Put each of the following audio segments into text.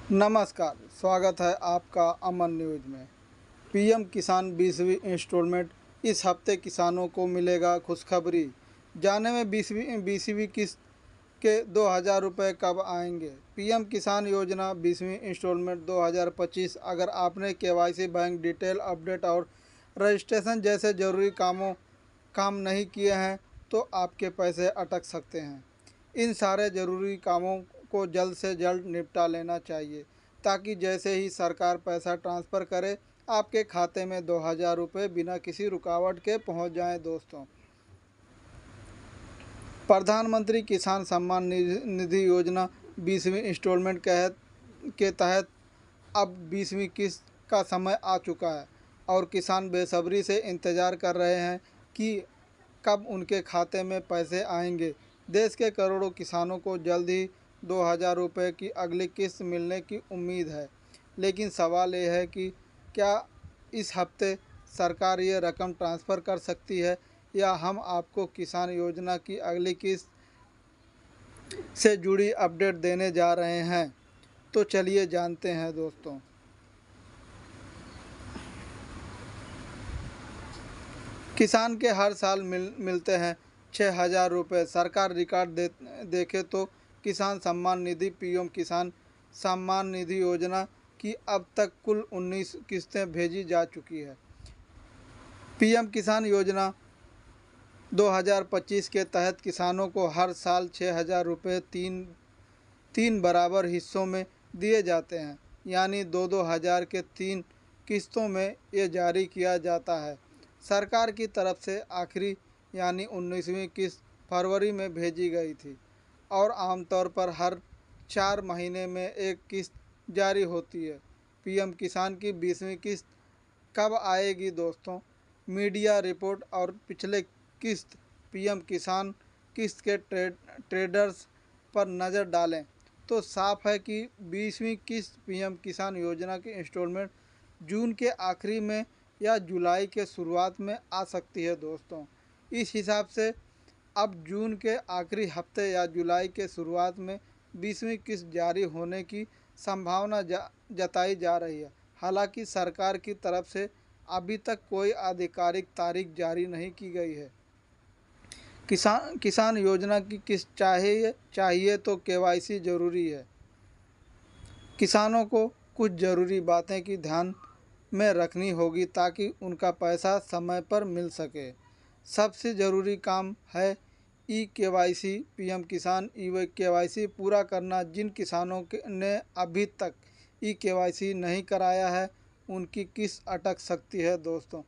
नमस्कार, स्वागत है आपका अमन न्यूज़ में। पीएम किसान 20वीं इंस्टॉलमेंट। इस हफ्ते किसानों को मिलेगा खुशखबरी। जाने में 20वीं किस्त के 2,000 रुपये कब आएंगे। पीएम किसान योजना 20वीं इंस्टॉलमेंट 2025। अगर आपने केवाईसी, बैंक डिटेल अपडेट और रजिस्ट्रेशन जैसे ज़रूरी काम नहीं किए हैं तो आपके पैसे अटक सकते हैं। इन सारे ज़रूरी कामों को जल्द से जल्द निपटा लेना चाहिए ताकि जैसे ही सरकार पैसा ट्रांसफ़र करे आपके खाते में 2,000 रुपये बिना किसी रुकावट के पहुंच जाएं। दोस्तों, प्रधानमंत्री किसान सम्मान निधि योजना 20वीं इंस्टॉलमेंट के तहत अब 20वीं किस्त का समय आ चुका है और किसान बेसब्री से इंतज़ार कर रहे हैं कि कब उनके खाते में पैसे आएंगे। देश के करोड़ों किसानों को जल्द ही 2,000 रुपये की अगली किस्त मिलने की उम्मीद है, लेकिन सवाल यह है कि क्या इस हफ्ते सरकार ये रकम ट्रांसफ़र कर सकती है या हम आपको किसान योजना की अगली किस्त से जुड़ी अपडेट देने जा रहे हैं। तो चलिए जानते हैं दोस्तों। किसान के हर साल मिलते हैं 6,000 रुपये। सरकार रिकॉर्ड देखे तो किसान सम्मान निधि पीएम किसान सम्मान निधि योजना की अब तक कुल 19 किस्तें भेजी जा चुकी है। पीएम किसान योजना 2025 के तहत किसानों को हर साल 6,000 रुपये तीन बराबर हिस्सों में दिए जाते हैं, यानी 2-2 हज़ार के 3 किस्तों में ये जारी किया जाता है। सरकार की तरफ से आखिरी यानी 19वीं किस्त फरवरी में भेजी गई थी और आमतौर पर हर 4 महीने में एक किस्त जारी होती है। पीएम किसान की 20वीं किस्त कब आएगी दोस्तों? मीडिया रिपोर्ट और पिछले किस्त पीएम किसान किस्त के ट्रेडर्स पर नज़र डालें तो साफ है कि 20वीं किस्त पीएम किसान योजना की इंस्टॉलमेंट जून के आखिरी में या जुलाई के शुरुआत में आ सकती है दोस्तों। इस हिसाब से अब जून के आखिरी हफ्ते या जुलाई के शुरुआत में 20वीं किस्त जारी होने की संभावना जताई जा रही है। हालांकि सरकार की तरफ से अभी तक कोई आधिकारिक तारीख जारी नहीं की गई है। किसान योजना की किस्त चाहिए तो केवाईसी ज़रूरी है। किसानों को कुछ ज़रूरी बातें की ध्यान में रखनी होगी ताकि उनका पैसा समय पर मिल सके। सबसे ज़रूरी काम है केवाईसी। पीएम किसान केवाईसी पूरा करना। जिन किसानों ने अभी तक केवाईसी नहीं कराया है उनकी किस्त अटक सकती है दोस्तों।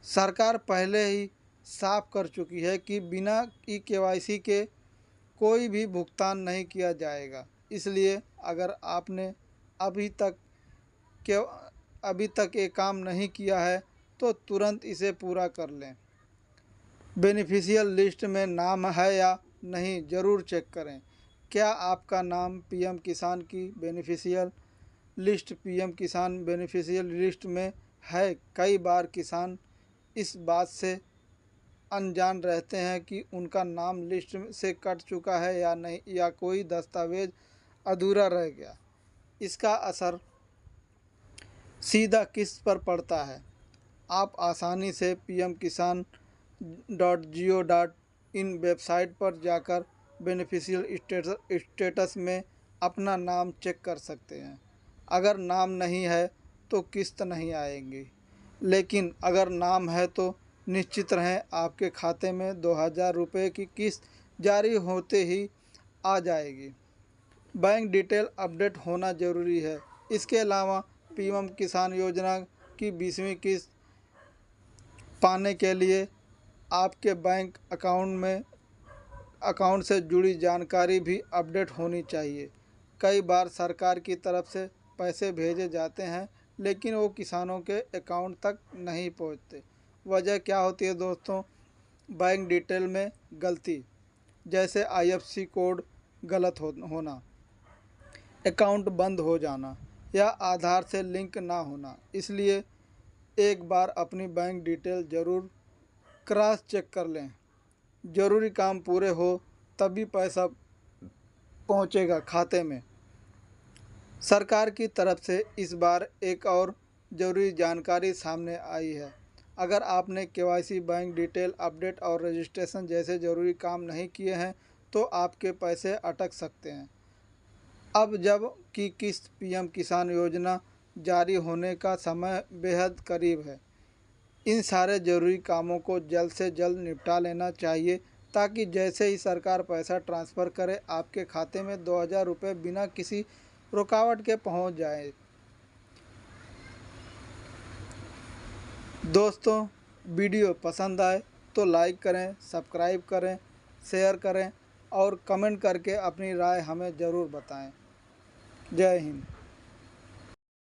सरकार पहले ही साफ कर चुकी है कि बिना केवाईसी के कोई भी भुगतान नहीं किया जाएगा। इसलिए अगर आपने अभी तक के अभी तक ये काम नहीं किया है तो तुरंत इसे पूरा कर लें। बेनिफिशियल लिस्ट में नाम है या नहीं ज़रूर चेक करें। क्या आपका नाम पीएम किसान की बेनिफिशियल लिस्ट में है? कई बार किसान इस बात से अनजान रहते हैं कि उनका नाम लिस्ट से कट चुका है या नहीं, या कोई दस्तावेज अधूरा रह गया। इसका असर सीधा किस्त पर पड़ता है। आप आसानी से pmkisan.go.in वेबसाइट पर जाकर बेनिफिशियल स्टेटस में अपना नाम चेक कर सकते हैं। अगर नाम नहीं है तो किस्त नहीं आएगी, लेकिन अगर नाम है तो निश्चित रहें आपके खाते में 2,000 रुपये की किस्त जारी होते ही आ जाएगी। बैंक डिटेल अपडेट होना ज़रूरी है। इसके अलावा पीएम किसान योजना की 20वीं किस्त पाने के लिए आपके बैंक अकाउंट से जुड़ी जानकारी भी अपडेट होनी चाहिए। कई बार सरकार की तरफ से पैसे भेजे जाते हैं लेकिन वो किसानों के अकाउंट तक नहीं पहुंचते। वजह क्या होती है दोस्तों? बैंक डिटेल में गलती, जैसे आईएफएससी कोड गलत होना, अकाउंट बंद हो जाना या आधार से लिंक ना होना। इसलिए एक बार अपनी बैंक डिटेल ज़रूर क्रॉस चेक कर लें। ज़रूरी काम पूरे हो तभी पैसा पहुंचेगा खाते में। सरकार की तरफ से इस बार एक और ज़रूरी जानकारी सामने आई है। अगर आपने केवाईसी, बैंक डिटेल अपडेट और रजिस्ट्रेशन जैसे ज़रूरी काम नहीं किए हैं तो आपके पैसे अटक सकते हैं। अब जब कि किस्त पीएम किसान योजना जारी होने का समय बेहद करीब है, इन सारे ज़रूरी कामों को जल्द से जल्द निपटा लेना चाहिए ताकि जैसे ही सरकार पैसा ट्रांसफ़र करे आपके खाते में 2000 रुपये बिना किसी रुकावट के पहुंच जाए। दोस्तों, वीडियो पसंद आए तो लाइक करें, सब्सक्राइब करें, शेयर करें और कमेंट करके अपनी राय हमें ज़रूर बताएं। जय हिंद।